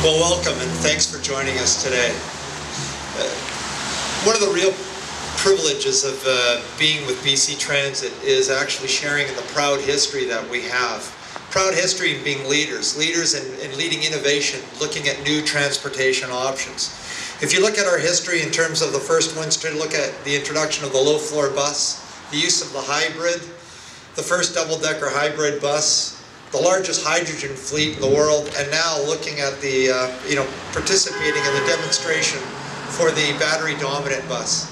Well, welcome and thanks for joining us today. One of the real privileges of being with BC Transit is actually sharing in the proud history that we have. Proud history in being leaders in leading innovation, looking at new transportation options. If you look at our history in terms of the first ones, to look at the introduction of the low-floor bus, the use of the hybrid, the first double-decker hybrid bus, the largest hydrogen fleet in the world, and now looking at the, participating in the demonstration for the battery-dominant bus.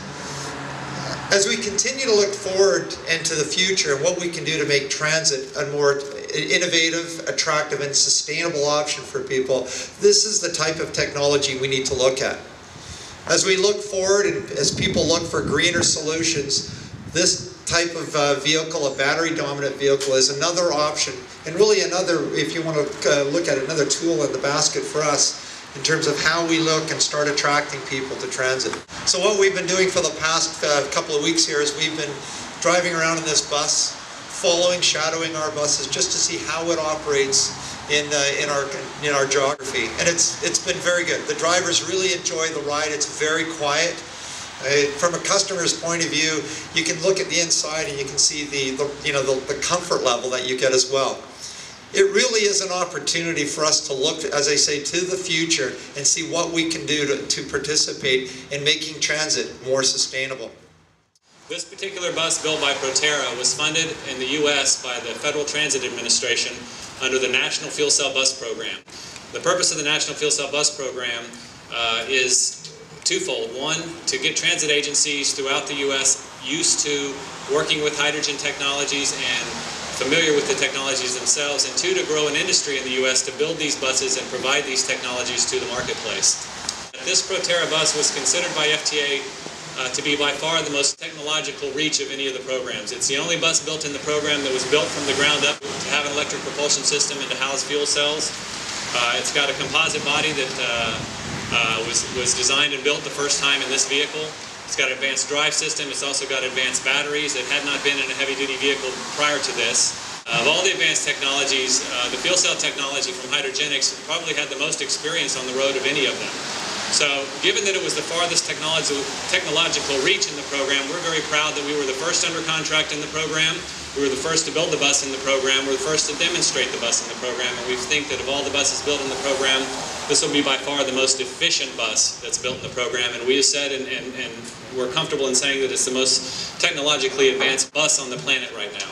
As we continue to look forward into the future and what we can do to make transit a more innovative, attractive, and sustainable option for people, this is the type of technology we need to look at. As we look forward and as people look for greener solutions, this type of vehicle, a battery-dominant vehicle, is another option, and really another, if you want to look at another tool in the basket for us in terms of how we look and start attracting people to transit. So what we've been doing for the past couple of weeks here is we've been driving around in this bus, shadowing our buses, just to see how it operates in our geography, and it's been very good. The drivers really enjoy the ride. It's very quiet. From a customer's point of view, you can look at the inside and you can see the comfort level that you get as well. It really is an opportunity for us to look, as I say, to the future and see what we can do to participate in making transit more sustainable. This particular bus built by Proterra was funded in the U.S. by the Federal Transit Administration under the National Fuel Cell Bus Program. The purpose of the National Fuel Cell Bus Program is twofold. One, to get transit agencies throughout the U.S. used to working with hydrogen technologies and familiar with the technologies themselves, and two, to grow an industry in the U.S. to build these buses and provide these technologies to the marketplace. This Proterra bus was considered by FTA to be by far the most technological reach of any of the programs. It's the only bus built in the program that was built from the ground up to have an electric propulsion system and to house fuel cells. It's got a composite body that was designed and built the first time in this vehicle. It's got an advanced drive system. It's also got advanced batteries that had not been in a heavy-duty vehicle prior to this. Of all the advanced technologies, the fuel cell technology from Hydrogenics probably had the most experience on the road of any of them. So, given that it was the farthest technological reach in the program, we're very proud that we were the first under contract in the program. We were the first to build the bus in the program. We're the first to demonstrate the bus in the program. And we think that of all the buses built in the program, this will be by far the most efficient bus that's built in the program. And we have said, and we're comfortable in saying that it's the most technologically advanced bus on the planet right now.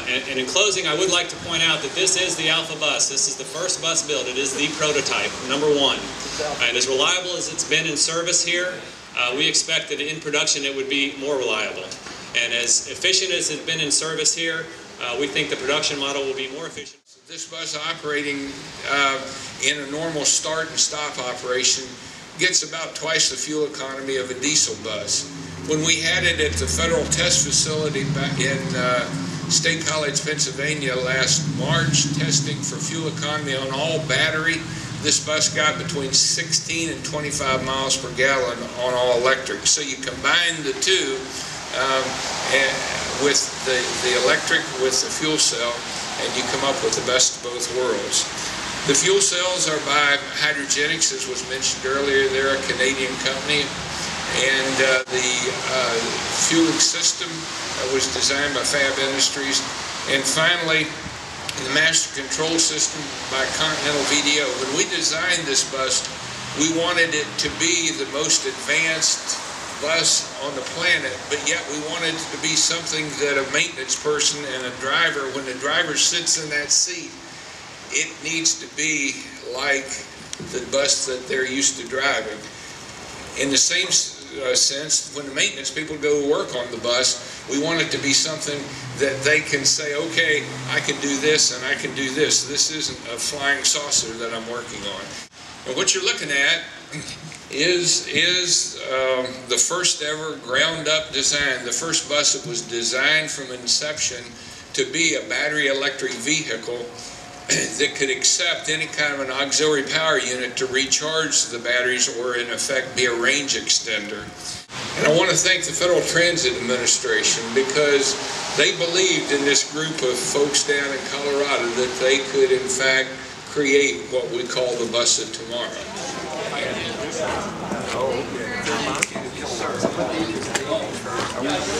And in closing, I would like to point out that this is the Alpha bus. This is the first bus built. It is the prototype, #1. And as reliable as it's been in service here, we expect that in production it would be more reliable. And as efficient as it's been in service here, we think the production model will be more efficient. This bus operating in a normal start and stop operation gets about twice the fuel economy of a diesel bus. When we had it at the federal test facility back in State College, Pennsylvania last March, testing for fuel economy on all battery, this bus got between 16 and 25 miles per gallon on all electric. So you combine the two with the electric with the fuel cell, and you come up with the best of both worlds. The fuel cells are by Hydrogenics, as was mentioned earlier. They're a Canadian company, and the fueling system was designed by Fab Industries. And finally, the master control system by Continental VDO. When we designed this bus, we wanted it to be the most advanced bus on the planet, but yet we wanted it to be something that a maintenance person and a driver, when the driver sits in that seat, it needs to be like the bus that they're used to driving. In the same sense, when the maintenance people go to work on the bus, we want it to be something that they can say, okay, I can do this and I can do this. This isn't a flying saucer that I'm working on. And what you're looking at is the first ever ground-up design, the first bus that was designed from inception to be a battery electric vehicle that could accept any kind of an auxiliary power unit to recharge the batteries or in effect be a range extender. And I want to thank the Federal Transit Administration because they believed in this group of folks down in Colorado that they could in fact create what we call the bus of tomorrow. Oh, okay.